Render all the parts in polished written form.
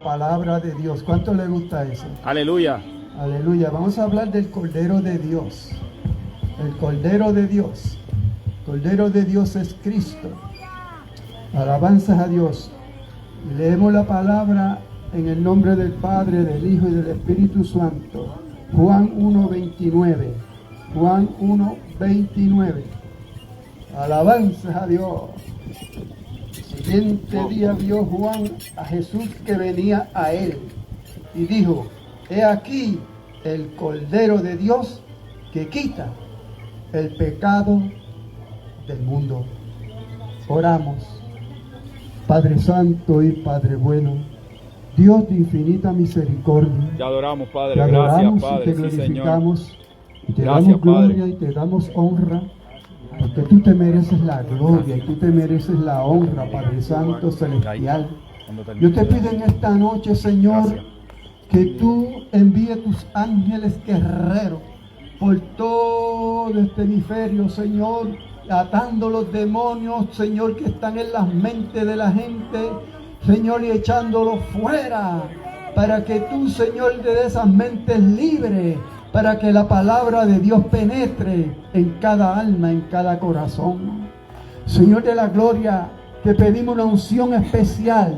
Palabra de Dios. ¿Cuánto le gusta eso? Aleluya. Aleluya. Vamos a hablar del Cordero de Dios. El Cordero de Dios. El Cordero de Dios es Cristo. Alabanzas a Dios. Leemos la palabra en el nombre del Padre, del Hijo y del Espíritu Santo. Juan 1:29. Juan 1:29. Alabanzas a Dios. Siguiente día vio Juan a Jesús que venía a él y dijo: he aquí el Cordero de Dios que quita el pecado del mundo. Oramos. Padre Santo y Padre bueno, Dios de infinita misericordia, Te adoramos, Padre. te adoramos, Gracias, Padre. y te Sí, glorificamos, Señor. y te Gracias, damos gloria Padre. y te damos honra, porque tú te mereces la gloria y tú te mereces la honra, Padre Santo celestial. Yo te pido en esta noche, Señor, Gracias. que tú envíes tus ángeles guerreros por todo este hemisferio, Señor, atando los demonios, Señor, que están en las mentes de la gente, Señor, y echándolos fuera, para que tú, Señor, de esas mentes libres, para que la palabra de Dios penetre en cada alma, en cada corazón. Señor de la gloria, te pedimos una unción especial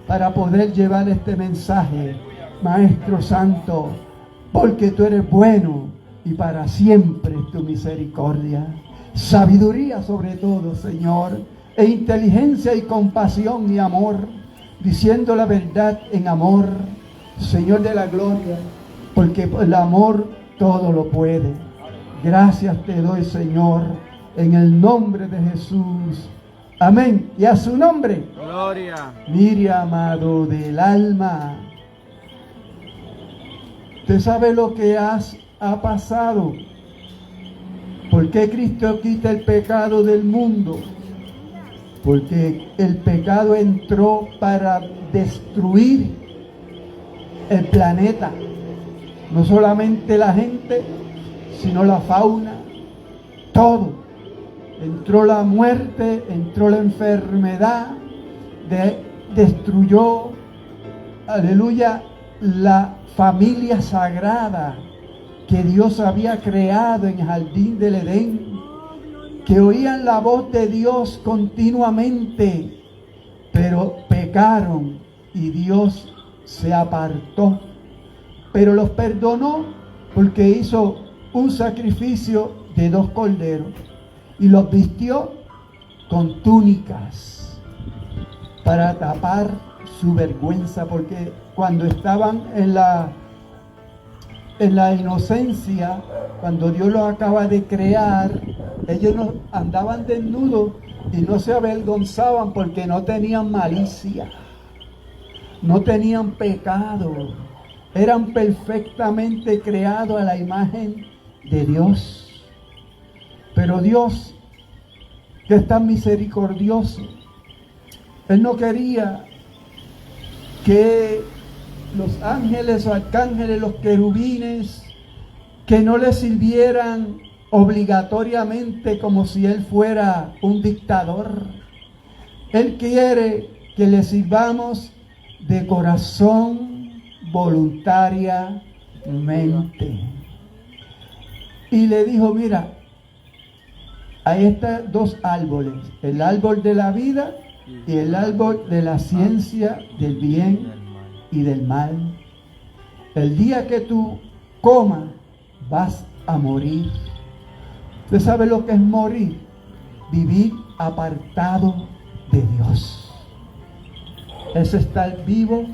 para poder llevar este mensaje, Maestro Santo, porque tú eres bueno y para siempre es tu misericordia. Sabiduría sobre todo, Señor, e inteligencia y compasión y amor, diciendo la verdad en amor, Señor de la gloria, porque el amor todo lo puede. Gracias te doy, Señor, en el nombre de Jesús. Amén. Y a su nombre. Gloria. Mire, amado del alma, usted sabe lo que ha pasado. ¿Por qué Cristo quita el pecado del mundo? Porque el pecado entró para destruir el planeta. No solamente la gente, sino la fauna, todo. Entró la muerte, entró la enfermedad, destruyó, aleluya, la familia sagrada que Dios había creado en el jardín del Edén, que oían la voz de Dios continuamente, pero pecaron y Dios se apartó. Pero los perdonó porque hizo un sacrificio de 2 corderos y los vistió con túnicas para tapar su vergüenza, porque cuando estaban en la inocencia, cuando Dios los acaba de crear, ellos no andaban desnudos y no se avergonzaban porque no tenían malicia, no tenían pecado, eran perfectamente creados a la imagen de Dios. Pero Dios, que es tan misericordioso, Él no quería que los ángeles o arcángeles, los querubines, que no le sirvieran obligatoriamente como si Él fuera un dictador. Él quiere que le sirvamos de corazón, voluntariamente. Y le dijo: mira, hay estos 2 árboles, el árbol de la vida y el árbol de la ciencia del bien y del mal. El día que tú comas, vas a morir. ¿Usted sabe lo que es morir? Vivir apartado de Dios. Es estar vivo,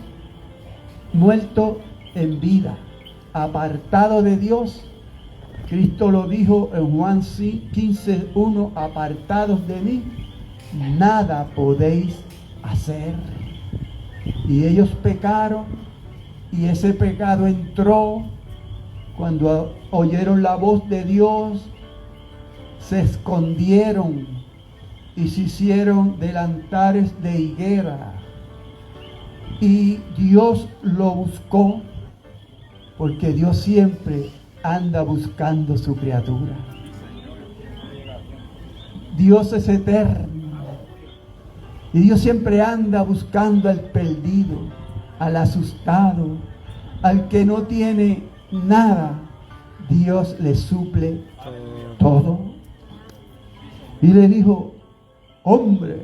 muerto en vida, apartado de Dios. Cristo lo dijo en Juan 15:1: apartados de mí, nada podéis hacer. Y ellos pecaron, y ese pecado entró cuando oyeron la voz de Dios, se escondieron y se hicieron delantares de higuera. Y Dios lo buscó, porque Dios siempre anda buscando su criatura. Dios es eterno y Dios siempre anda buscando al perdido. al asustado, al que no tiene nada, Dios le suple todo. Y le dijo: hombre,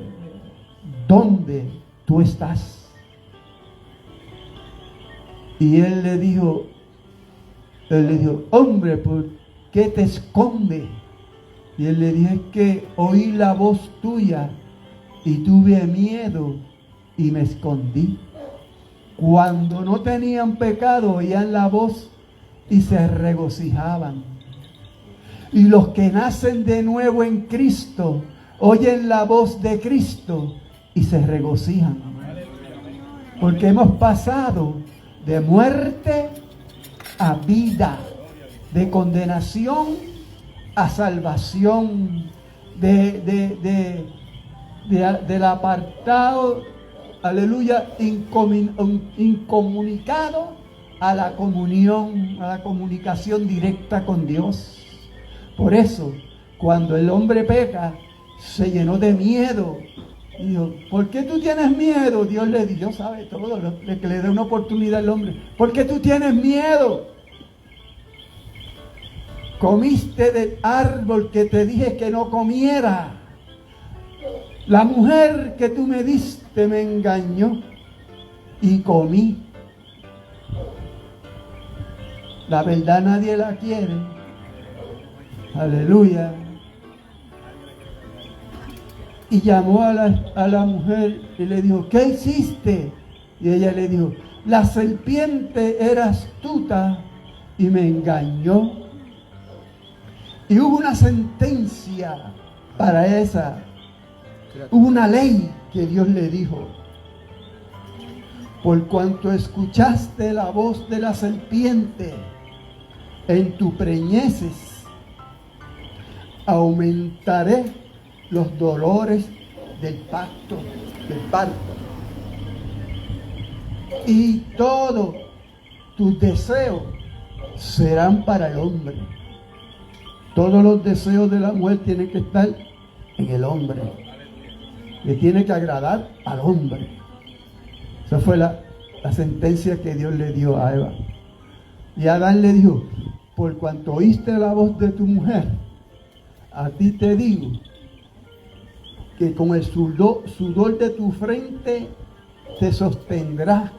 ¿dónde tú estás? Y él le dijo, hombre, ¿por qué te escondes? Y él le dijo: es que oí la voz tuya y tuve miedo y me escondí. Cuando no tenían pecado, oían la voz y se regocijaban. Y los que nacen de nuevo en Cristo, oyen la voz de Cristo y se regocijan. Porque hemos pasado de muerte a vida, de condenación a salvación, del apartado, aleluya, incomunicado a la comunión, a la comunicación directa con Dios. Por eso, cuando el hombre peca, se llenó de miedo. Y dijo: ¿por qué tú tienes miedo? Dios le dijo, Dios sabe todo, que le dé una oportunidad al hombre. ¿Por qué tú tienes miedo? Comiste del árbol que te dije que no comiera. La mujer que tú me diste me engañó y comí. La verdad nadie la quiere. Aleluya. Y llamó a la mujer y le dijo: ¿qué hiciste? Y ella le dijo: la serpiente era astuta y me engañó. Y hubo una sentencia para esa. Hubo una ley que Dios le dijo: por cuanto escuchaste la voz de la serpiente en tu preñeces, aumentaré los dolores del parto. Y todos tus deseos serán para el hombre. Todos los deseos de la mujer tienen que estar en el hombre. Le tiene que agradar al hombre. Esa fue la sentencia que Dios le dio a Eva. Y Adán le dijo: por cuanto oíste la voz de tu mujer, a ti te digo que con el sudor de tu frente te sostendrá,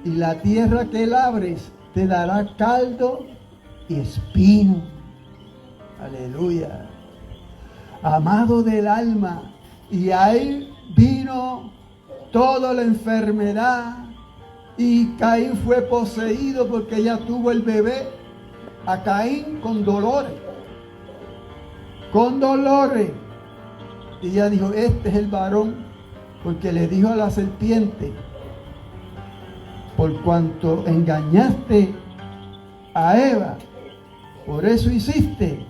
y la tierra que labres te dará caldo y espino. Aleluya. Amado del alma, y ahí vino toda la enfermedad, y Caín fue poseído porque ella tuvo el bebé a Caín con dolores. Y ella dijo: este es el varón, porque le dijo a la serpiente: por cuanto engañaste a Eva, por eso hiciste.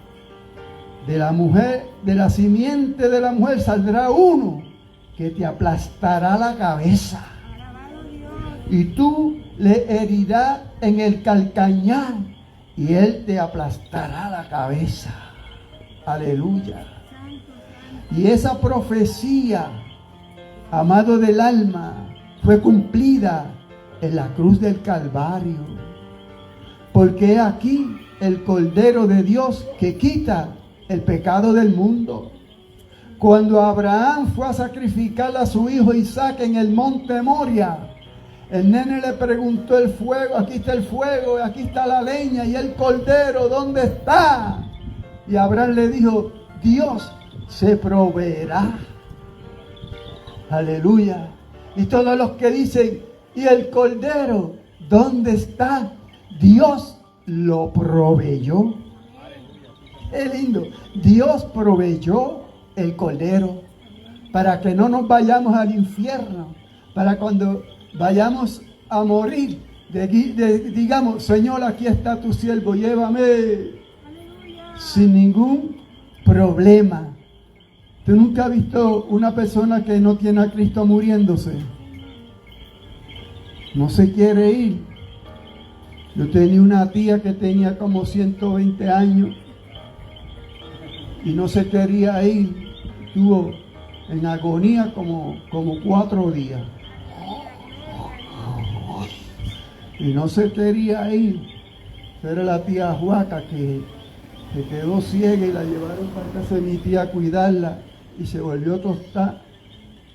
De la mujer, de la simiente de la mujer saldrá uno que te aplastará la cabeza, y tú le herirás en el calcañar y él te aplastará la cabeza. Aleluya. Y esa profecía, amado del alma, fue cumplida en la cruz del Calvario, porque aquí el Cordero de Dios que quita el pecado del mundo. Cuando Abraham fue a sacrificar a su hijo Isaac en el monte Moria, el nene le preguntó: el fuego, aquí está el fuego, aquí está la leña, y el cordero, ¿dónde está? Y Abraham le dijo: Dios se proveerá. Aleluya. Y todos los que dicen: ¿y el cordero dónde está? Dios lo proveyó. Es lindo. Dios proveyó el cordero para que no nos vayamos al infierno, para cuando vayamos a morir, digamos: Señor, aquí está tu siervo, llévame. Sin ningún problema. ¿Tú nunca has visto una persona que no tiene a Cristo muriéndose? No se quiere ir. Yo tenía una tía que tenía como 120 años y no se quería ir. Estuvo en agonía como 4 días. y no se quería ir. Era la tía Juaca que quedó ciega y la llevaron para casa de mi tía a cuidarla y se volvió tostada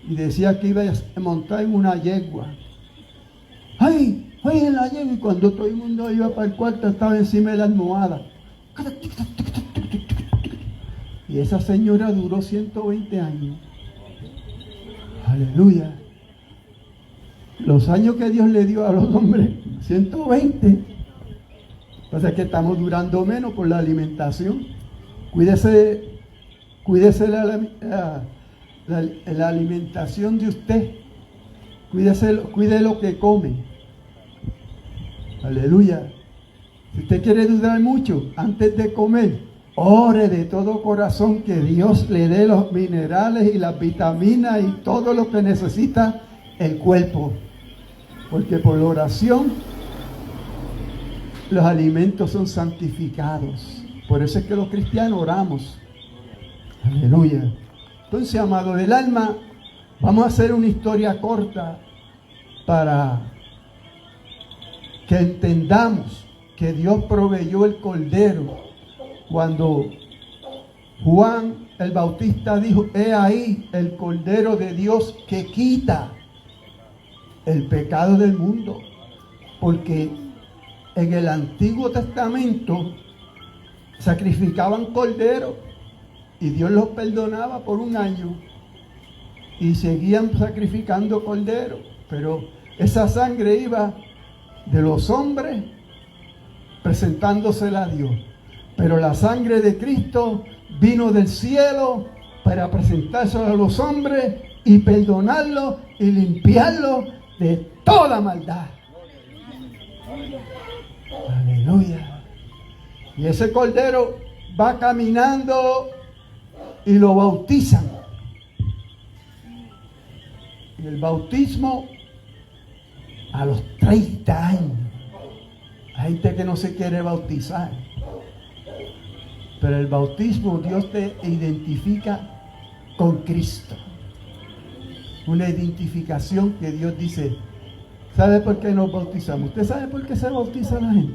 y decía que iba a montar en una yegua. ¡Ay! ¡Ay, en la yegua! Y cuando todo el mundo iba para el cuarto estaba encima de la almohada. Y esa señora duró 120 años. Aleluya. Los años que Dios le dio a los hombres, 120. Pasa que estamos durando menos por la alimentación. Cuídese la alimentación de usted. Cuide lo que come. Aleluya. Si usted quiere durar mucho, antes de comer, ore de todo corazón que Dios le dé los minerales y las vitaminas y todo lo que necesita el cuerpo. Porque por la oración los alimentos son santificados. Por eso es que los cristianos oramos. Aleluya. Entonces, amado del alma, vamos a hacer una historia corta para que entendamos que Dios proveyó el cordero cuando Juan el Bautista dijo: he ahí el cordero de Dios que quita el pecado del mundo. Porque en el Antiguo Testamento sacrificaban corderos y Dios los perdonaba por un año y seguían sacrificando corderos, pero esa sangre iba de los hombres presentándosela a Dios. Pero la sangre de Cristo vino del cielo para presentársela a los hombres y perdonarlos y limpiarlos de toda maldad. Aleluya. Y ese cordero va caminando y lo bautizan. Y el bautismo a los 30 años. Hay gente que no se quiere bautizar. Pero el bautismo, Dios te identifica con Cristo. Una identificación que Dios dice: ¿sabe por qué nos bautizamos? ¿Usted sabe por qué se bautiza la gente?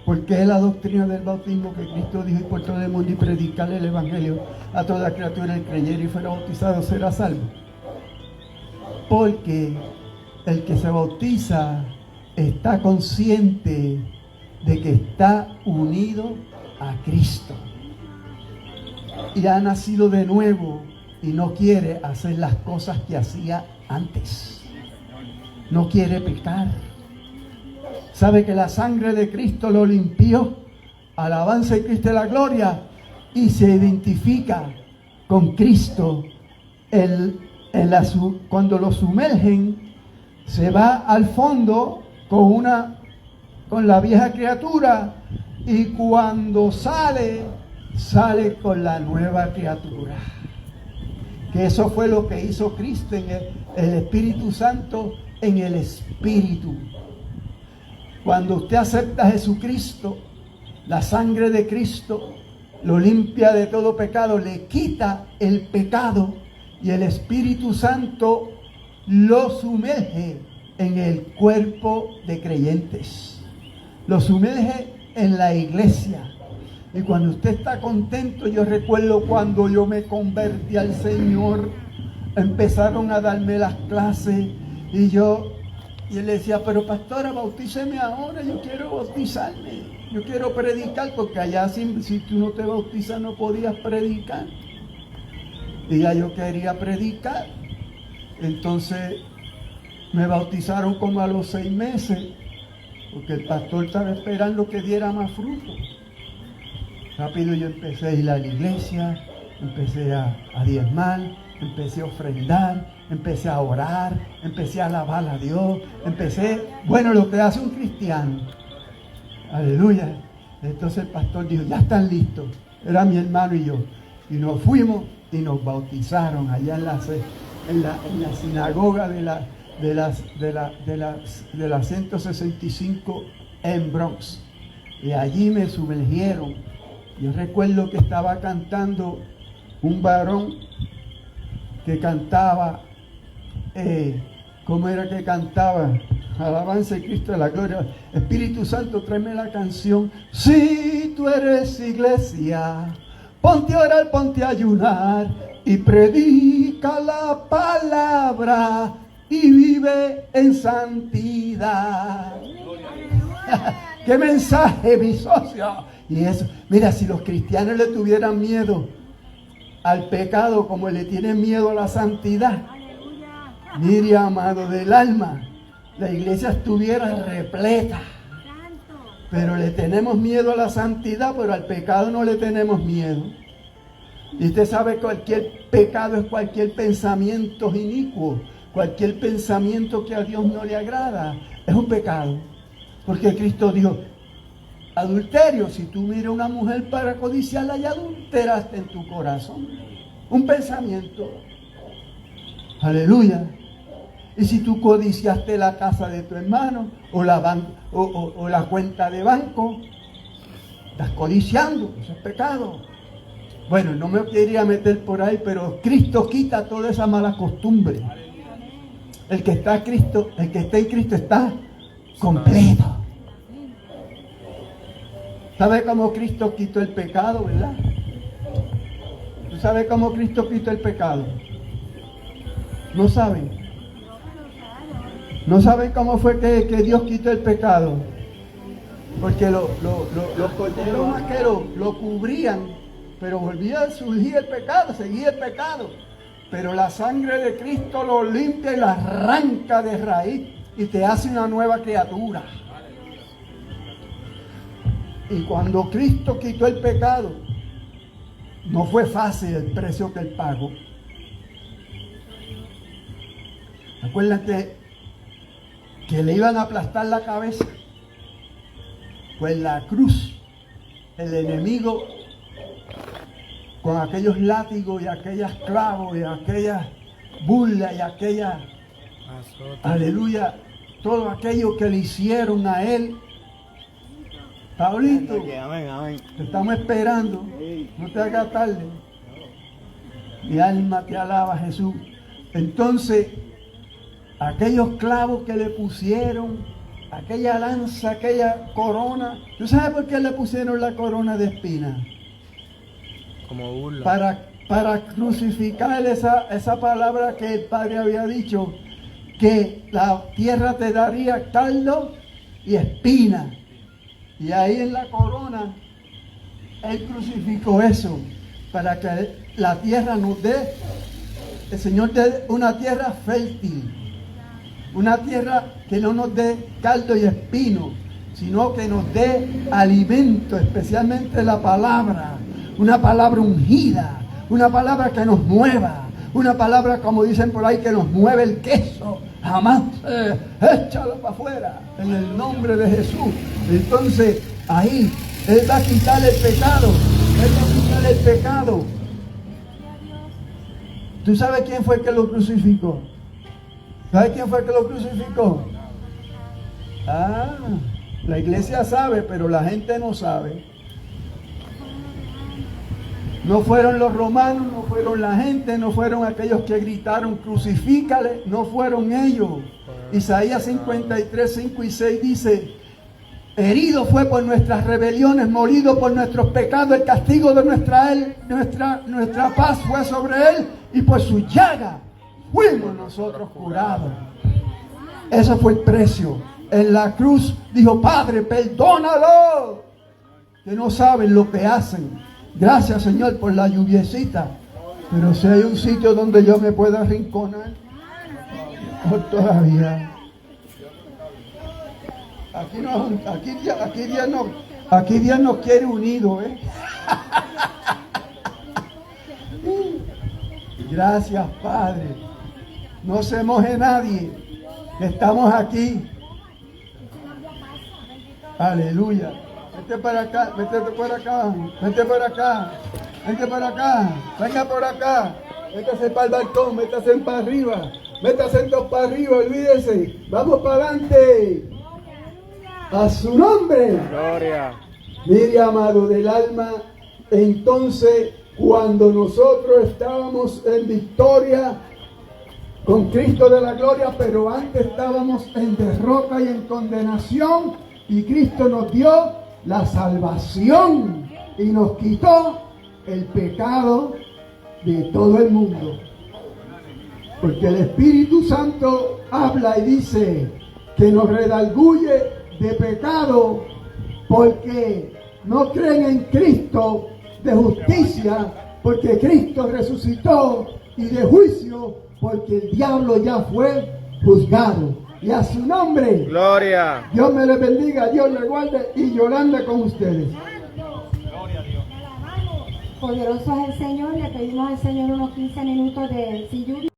Porque es la doctrina del bautismo que Cristo dijo: y por todo el mundo y predicarle el evangelio a toda criatura, el creyere y fuera bautizado será salvo. Porque el que se bautiza está consciente de que está unido a Cristo y ha nacido de nuevo y no quiere hacer las cosas que hacía antes. No quiere pecar. Sabe que la sangre de Cristo lo limpió. Alabanza y Cristo de la gloria. Y se identifica con Cristo. Cuando lo sumergen, se va al fondo con la vieja criatura, y cuando sale con la nueva criatura. Que eso fue lo que hizo Cristo en el Espíritu Santo, en el Espíritu. Cuando usted acepta a Jesucristo, la sangre de Cristo lo limpia de todo pecado, le quita el pecado, y el Espíritu Santo lo sumerge en el cuerpo de creyentes. Lo sumerge en la iglesia. Y cuando usted está contento, yo recuerdo cuando yo me convertí al Señor, empezaron a darme las clases y él decía: pero pastora, bautíceme ahora, yo quiero bautizarme, yo quiero predicar, porque allá si tú no te bautizas no podías predicar. Y ya yo quería predicar. Entonces me bautizaron como a los 6 meses, porque el pastor estaba esperando que diera más fruto. Rápido yo empecé a ir a la iglesia, empecé a diezmar, empecé a ofrendar, empecé a orar, empecé a alabar a Dios, lo que hace un cristiano. Aleluya. Entonces el pastor dijo: ya están listos. Era mi hermano y yo. Y nos fuimos y nos bautizaron allá en la sinagoga de la 165 en Bronx. Y allí me sumergieron. Yo recuerdo que estaba cantando un varón que cantaba, ¿cómo era que cantaba? Alabanza y Cristo de la gloria. Espíritu Santo, tráeme la canción. Si tú eres iglesia, ponte a orar, ponte a ayunar y predica la palabra y vive en santidad. ¡Qué mensaje, mi socio! Y eso, mira, si los cristianos le tuvieran miedo al pecado como le tienen miedo a la santidad, mire, amado del alma, la iglesia estuviera repleta. Pero le tenemos miedo a la santidad, pero al pecado no le tenemos miedo. Y usted sabe que cualquier pecado es cualquier pensamiento inicuo, cualquier pensamiento que a Dios no le agrada, es un pecado. Porque Cristo dijo, adulterio, si tú miras a una mujer para codiciarla y adulteraste en tu corazón. Un pensamiento. Aleluya. Y si tú codiciaste la casa de tu hermano o la cuenta de banco, estás codiciando, eso es pecado. Bueno, no me quería meter por ahí, pero Cristo quita toda esa mala costumbre. El que está en Cristo está completo. ¿Sabe cómo Cristo quitó el pecado, verdad? ¿Tú sabes cómo Cristo quitó el pecado? ¿No saben? ¿No saben cómo fue que Dios quitó el pecado? Porque los corderos vaqueros lo cubrían, pero volvía a surgir el pecado, seguía el pecado. Pero la sangre de Cristo lo limpia y lo arranca de raíz y te hace una nueva criatura. Y cuando Cristo quitó el pecado, no fue fácil el precio que Él pagó. Acuérdate que le iban a aplastar la cabeza. Pues la cruz, el enemigo, con aquellos látigos y aquellas clavos y aquellas burlas y aquellas, aleluya, todo aquello que le hicieron a él. Pablito, te estamos esperando, no te hagas tarde. Mi alma te alaba, Jesús. Entonces, aquellos clavos que le pusieron, aquella lanza, aquella corona. ¿Tú sabes por qué le pusieron la corona de espinas? Como burla. Para crucificar esa palabra que el Padre había dicho, que la tierra te daría caldo y espina. Y ahí en la corona, Él crucificó eso, para que la tierra nos dé, el Señor dé una tierra fértil. Una tierra que no nos dé caldo y espino, sino que nos dé alimento, especialmente la palabra. Una palabra ungida, una palabra que nos mueva, una palabra, como dicen por ahí, que nos mueve el queso. Jamás échalo para afuera, en el nombre de Jesús. Entonces, ahí, Él va a quitar el pecado. Él va a quitar el pecado. ¿Tú sabes quién fue el que lo crucificó? ¿Sabes quién fue el que lo crucificó? La iglesia sabe, pero la gente no sabe. No fueron los romanos, no fueron la gente, no fueron aquellos que gritaron crucifícale, no fueron ellos. Isaías 53, 5 y 6 dice, herido fue por nuestras rebeliones, molido por nuestros pecados, el castigo de nuestra paz fue sobre él, y por su llaga fuimos nosotros curados. Ese fue el precio. En la cruz dijo, Padre, perdónalo, que no saben lo que hacen. Gracias, Señor, por la lluviecita. Pero si hay un sitio donde yo me pueda arrinconar, por todavía. Aquí Dios nos quiere unidos, ¿eh? Gracias, Padre. No se moje nadie. Estamos aquí. Aleluya. Vete para acá, vete por acá, vete por acá, vete por acá, venga por acá, métase para el balcón, métase para arriba, métase todos para arriba, olvídese, vamos para adelante, a su nombre. Gloria. Mire, amado del alma, entonces cuando nosotros estábamos en victoria, con Cristo de la gloria, pero antes estábamos en derrota y en condenación, y Cristo nos dio la salvación y nos quitó el pecado de todo el mundo. Porque el Espíritu Santo habla y dice que nos redarguye de pecado porque no creen en Cristo, de justicia porque Cristo resucitó, y de juicio porque el diablo ya fue juzgado. Y a su nombre, Gloria. Dios me les bendiga, Dios les guarde, y Yolanda con ustedes. Poderoso es el Señor, le pedimos al Señor unos 15 minutos de sin lluvia.